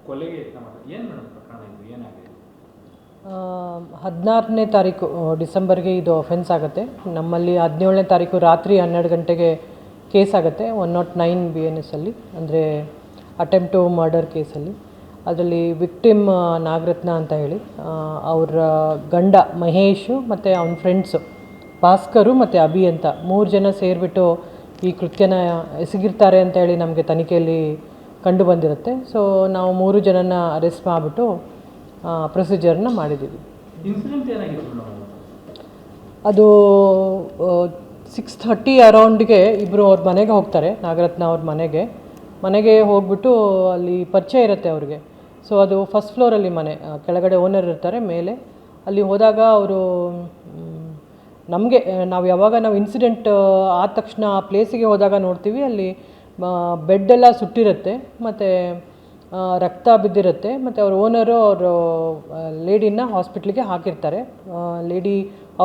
ಕೊಲೆಗೆ ಯತ್ನ ಮಾಡೋದು ಏನು ಮೇಡಮ್ ಪ್ರಕರಣ ಇದು ಏನಾಗಿದೆ? 16ನೇ ತಾರೀಕು ಡಿಸೆಂಬರ್ಗೆ ಇದು ಅಫೆನ್ಸ್ ಆಗುತ್ತೆ. ನಮ್ಮಲ್ಲಿ 17ನೇ ತಾರೀಕು ರಾತ್ರಿ 12 ಗಂಟೆಗೆ ಕೇಸ್ ಆಗುತ್ತೆ 109 BNS ಅಲ್ಲಿ, ಅಂದರೆ ಅಟೆಂಪ್ಟ್ ಟು ಮರ್ಡರ್ ಕೇಸಲ್ಲಿ. ಅದರಲ್ಲಿ ವಿಕ್ಟಿಮ್ ನಾಗರತ್ನ ಅಂತ ಹೇಳಿ, ಅವರ ಗಂಡ ಮಹೇಶು ಮತ್ತು ಅವನ ಫ್ರೆಂಡ್ಸು ಭಾಸ್ಕರು ಮತ್ತು ಅಭಿ ಅಂತ 3 ಜನ ಸೇರಿಬಿಟ್ಟು ಈ ಕೃತ್ಯನ ಎಸಗಿರ್ತಾರೆ ಅಂತ ಹೇಳಿ ನಮಗೆ ತನಿಖೆಯಲ್ಲಿ ಕಂಡು ಬಂದಿರುತ್ತೆ. ಸೊ ನಾವು 3 ಜನನ ಅರೆಸ್ಟ್ ಮಾಡಿಬಿಟ್ಟು ಪ್ರೊಸೀಜರ್ನ ಮಾಡಿದ್ದೀವಿ. ಇನ್ಸಿಡೆಂಟ್ ಏನಾಗಿತ್ತು ಮೇಡಮ್? ಅದು 6:30 ಅರೌಂಡ್ಗೆ ಇಬ್ಬರು ಅವ್ರ ಮನೆಗೆ ಹೋಗ್ತಾರೆ, ನಾಗರತ್ನ ಅವ್ರ ಮನೆಗೆ ಹೋಗ್ಬಿಟ್ಟು ಅಲ್ಲಿ ಪರಿಚಯ ಇರುತ್ತೆ ಅವ್ರಿಗೆ. ಸೊ ಅದು ಫಸ್ಟ್ ಫ್ಲೋರಲ್ಲಿ ಮನೆ, ಕೆಳಗಡೆ ಓನರ್ ಇರ್ತಾರೆ, ಮೇಲೆ ಅಲ್ಲಿ ಹೋದಾಗ ಅವರು ನಮಗೆ ನಾವು ಇನ್ಸಿಡೆಂಟ್ ಆದ ತಕ್ಷಣ ಆ ಪ್ಲೇಸಿಗೆ ಹೋದಾಗ ನೋಡ್ತೀವಿ, ಅಲ್ಲಿ ಬೆಡ್ಡೆಲ್ಲ ಸುಟ್ಟಿರುತ್ತೆ ಮತ್ತು ರಕ್ತ ಬಿದ್ದಿರುತ್ತೆ. ಮತ್ತು ಅವ್ರ ಓನರು ಅವರು ಲೇಡಿನ ಹಾಸ್ಪಿಟ್ಲಿಗೆ ಹಾಕಿರ್ತಾರೆ. ಲೇಡಿ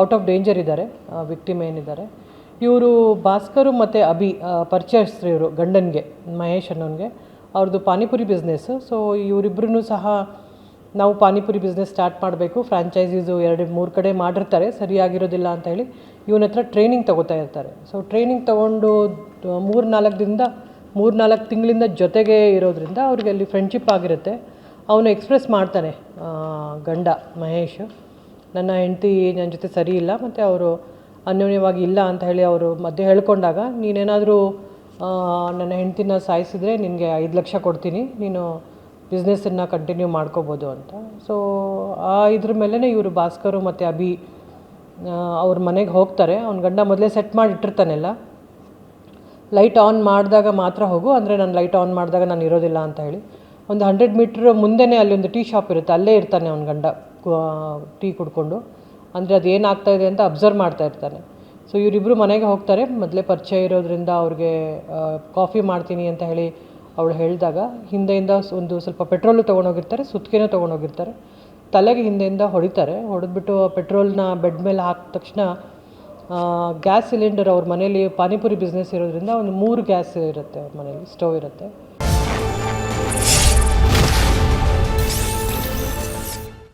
ಔಟ್ ಆಫ್ ಡೇಂಜರ್ ಇದ್ದಾರೆ, ವಿಕ್ಟಿಮ್ ಏನಿದ್ದಾರೆ. ಇವರು ಭಾಸ್ಕರು ಮತ್ತು ಅಭಿ ಪರಿಚಯಸ್ಥರು, ಇವರು ಗಂಡನಿಗೆ ಮಹೇಶ್ ಅನ್ನೋನಿಗೆ. ಅವ್ರದ್ದು ಪಾನಿಪುರಿ ಬಿಸ್ನೆಸ್ಸು. ಸೊ ಇವರಿಬ್ಬರೂ ಸಹ ನಾವು ಪಾನಿಪುರಿ ಬಿಸ್ನೆಸ್ ಸ್ಟಾರ್ಟ್ ಮಾಡಬೇಕು, ಫ್ರಾಂಚೈಸೀಸು 2-3 ಕಡೆ ಮಾಡಿರ್ತಾರೆ, ಸರಿಯಾಗಿರೋದಿಲ್ಲ ಅಂತ ಹೇಳಿ ಇವನ ಹತ್ರ ಟ್ರೈನಿಂಗ್ ತೊಗೋತಾ ಇರ್ತಾರೆ. ಸೊ ಟ್ರೈನಿಂಗ್ ತೊಗೊಂಡು 3-4 ತಿಂಗಳಿಂದ ಜೊತೆಗೆ ಇರೋದ್ರಿಂದ ಅವ್ರಿಗೆ ಅಲ್ಲಿ ಫ್ರೆಂಡ್ಶಿಪ್ ಆಗಿರುತ್ತೆ. ಅವನು ಎಕ್ಸ್ಪ್ರೆಸ್ ಮಾಡ್ತಾನೆ, ಗಂಡ ಮಹೇಶ್, ನನ್ನ ಹೆಂಡತಿ ನನ್ನ ಜೊತೆ ಸರಿ ಇಲ್ಲ ಮತ್ತು ಅವರು ಅನ್ಯೋನ್ಯವಾಗಿ ಇಲ್ಲ ಅಂತ ಹೇಳಿ ಅವರು ಮಧ್ಯೆ ಹೇಳ್ಕೊಂಡಾಗ, ನೀನೇನಾದರೂ ನನ್ನ ಹೆಂಡ್ತಿನ ಸಾಯಿಸಿದರೆ ನಿನಗೆ 5 ಲಕ್ಷ ಕೊಡ್ತೀನಿ, ನೀನು ಬಿಸ್ನೆಸ್ಸನ್ನು ಕಂಟಿನ್ಯೂ ಮಾಡ್ಕೋಬೋದು ಅಂತ. ಸೊ ಇದ್ರ ಮೇಲೇ ಇವರು ಭಾಸ್ಕರು ಮತ್ತು ಅಭಿ ಅವ್ರ ಮನೆಗೆ ಹೋಗ್ತಾರೆ. ಅವ್ನ ಗಂಡ ಮೊದಲೇ ಸೆಟ್ ಮಾಡಿ ಇಟ್ಟಿರ್ತಾನೆಲ್ಲ, ಲೈಟ್ ಆನ್ ಮಾಡಿದಾಗ ಮಾತ್ರ ಹೋಗು, ಅಂದರೆ ನಾನು ಲೈಟ್ ಆನ್ ಮಾಡಿದಾಗ ನಾನು ಇರೋದಿಲ್ಲ ಅಂತ ಹೇಳಿ. ಒಂದು 100 ಮೀಟ್ರ್ ಮುಂದೆನೇ ಅಲ್ಲಿ ಒಂದು ಟೀ ಶಾಪ್ ಇರುತ್ತೆ, ಅಲ್ಲೇ ಇರ್ತಾನೆ ಅವ್ನ ಗಂಡ ಟೀ ಕುಡ್ಕೊಂಡು. ಅಂದರೆ ಅದು ಏನಾಗ್ತಾಯಿದೆ ಅಂತ ಅಬ್ಸರ್ವ್ ಮಾಡ್ತಾ ಇರ್ತಾನೆ. ಸೊ ಇವರಿಬ್ಬರು ಮನೆಗೆ ಹೋಗ್ತಾರೆ, ಮೊದಲೇ ಪರಿಚಯ ಇರೋದ್ರಿಂದ ಅವ್ರಿಗೆ ಕಾಫಿ ಮಾಡ್ತೀನಿ ಅಂತ ಹೇಳಿ ಅವಳು ಹೇಳಿದಾಗ ಹಿಂದೆಯಿಂದ ಒಂದು ಸ್ವಲ್ಪ ಪೆಟ್ರೋಲು ತೊಗೊಂಡೋಗಿರ್ತಾರೆ, ಸುತ್ತಿಗೆನೂ ತೊಗೊಂಡೋಗಿರ್ತಾರೆ. ತಲೆಗೆ ಹಿಂದೆಯಿಂದ ಹೊಡೆದ್ಬಿಟ್ಟು ಪೆಟ್ರೋಲ್ನ ಬೆಡ್ ಮೇಲೆ ಹಾಕಿದ ತಕ್ಷಣ ಗ್ಯಾಸ್ ಸಿಲಿಂಡರ್ ಅವ್ರ ಮನೇಲಿ ಪಾನಿಪುರಿ ಬಿಸ್ನೆಸ್ ಇರೋದ್ರಿಂದ ಒಂದು 3 ಗ್ಯಾಸ್ ಇರುತ್ತೆ, ಅವ್ರ ಮನೇಲಿ ಸ್ಟವ್ ಇರುತ್ತೆ.